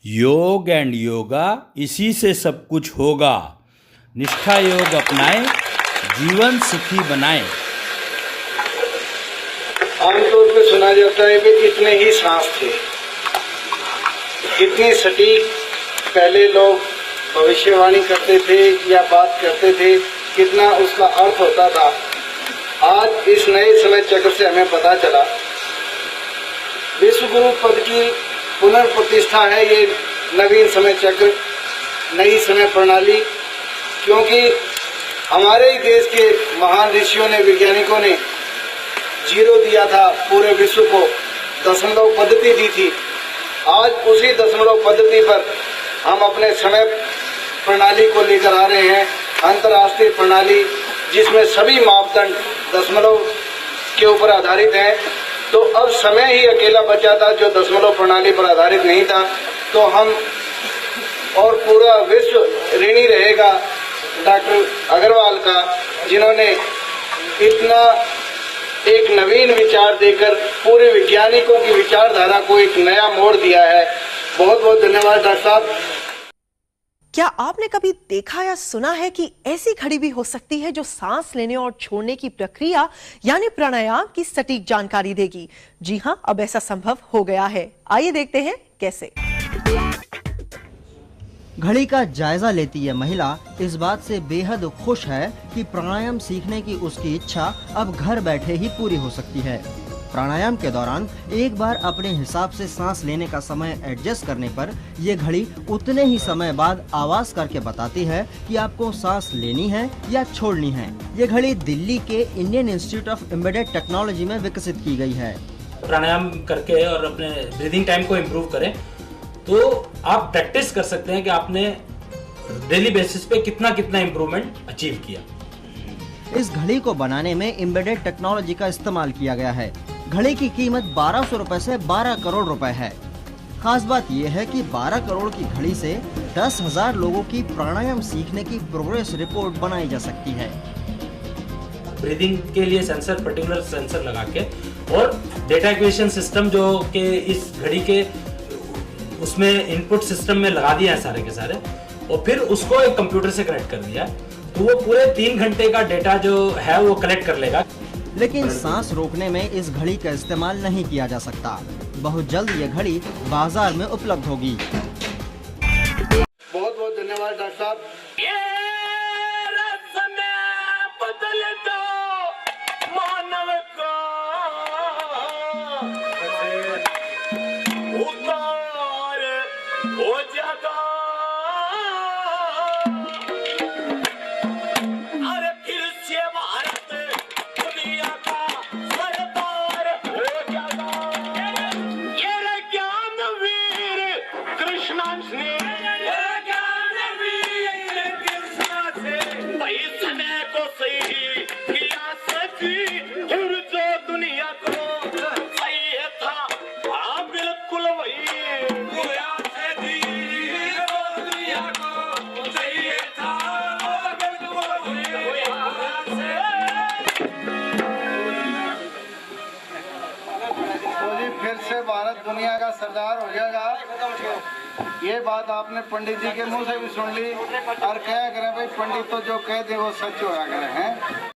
योग and yoga, इसी से सब कुछ होगा। निष्ठा योग अपनाएं, जीवन सुखी बनाएं। आमतौर पे सुना जाता है कि इतने ही सांस थे, इतनी सटीक पहले लोग भविष्यवाणी करते थे या बात करते थे, कितना उसका अर्थ होता था। आज इस नए समय चक्र से हमें पता चला विश्व गुरु पद की पुनर्प्रतिष्ठा है ये नवीन समय चक्र, नई समय प्रणाली। क्योंकि हमारे ही देश के महान ऋषियों ने, वैज्ञानिकों ने जीरो दिया था, पूरे विश्व को दशमलव पद्धति दी थी। आज उसी दशमलव पद्धति पर हम अपने समय प्रणाली को लेकर आ रहे हैं, अंतर्राष्ट्रीय प्रणाली जिसमें सभी मापदंड दशमलव के ऊपर आधारित हैं। तो अब समय ही अकेला बचा था जो दशमलव प्रणाली पर आधारित नहीं था। तो हम और पूरा विश्व ऋणी रहेगा डॉक्टर अग्रवाल का, जिन्होंने इतना एक नवीन विचार देकर पूरे वैज्ञानिकों की विचारधारा को एक नया मोड़ दिया है। बहुत बहुत धन्यवाद डॉक्टर साहब। क्या आपने कभी देखा या सुना है कि ऐसी घड़ी भी हो सकती है जो सांस लेने और छोड़ने की प्रक्रिया यानी प्राणायाम की सटीक जानकारी देगी? जी हां, अब ऐसा संभव हो गया है। आइए देखते हैं कैसे। घड़ी का जायजा लेती यह महिला इस बात से बेहद खुश है कि प्राणायाम सीखने की उसकी इच्छा अब घर बैठे ही पूरी हो सकती है। प्राणायाम के दौरान एक बार अपने हिसाब से सांस लेने का समय एडजस्ट करने पर ये घड़ी उतने ही समय बाद आवाज करके बताती है कि आपको सांस लेनी है या छोड़नी है। ये घड़ी दिल्ली के Indian institute of embedded technology में विकसित की गई है। प्राणायाम करके और अपने ब्रीदिंग टाइम को इम्प्रूव करें तो आप प्रैक्टिस कर सकते हैं कि आपने डेली बेसिस पे कितना कितना इम्प्रूवमेंट अचीव किया। इस घड़ी को बनाने में एम्बेडेड टेक्नोलॉजी का इस्तेमाल किया गया है। घड़ी की कीमत 1200 रुपए से 12 करोड़ रुपए है। खास बात यह है कि 12 करोड़ की घड़ी से 10,000 लोगों की प्राणायाम सीखने की प्रोग्रेस रिपोर्ट बनाई जा सकती है। ब्रीदिंग के लिए सेंसर, पर्टिकुलर सेंसर लगा के और डेटा एक्विजिशन सिस्टम जो कि इस घड़ी के उसमें इनपुट सिस्टम में लगा दिया है सारे के सारे, और फिर उसको एक कंप्यूटर से कनेक्ट कर दिया, तो वो पूरे 3 घंटे का डेटा जो है वो कलेक्ट कर लेगा। लेकिन सांस रोकने में इस घड़ी का इस्तेमाल नहीं किया जा सकता। बहुत जल्द ये घड़ी बाजार में उपलब्ध होगी। बहुत बहुत धन्यवाद डॉक्टर साहब। फिर से भारत दुनिया का सरदार हो जाएगा। ये बात आपने पंडित जी के मुंह से भी सुन ली, और क्या करें भाई, पंडित तो जो कह दे वो सच होया करे हैं।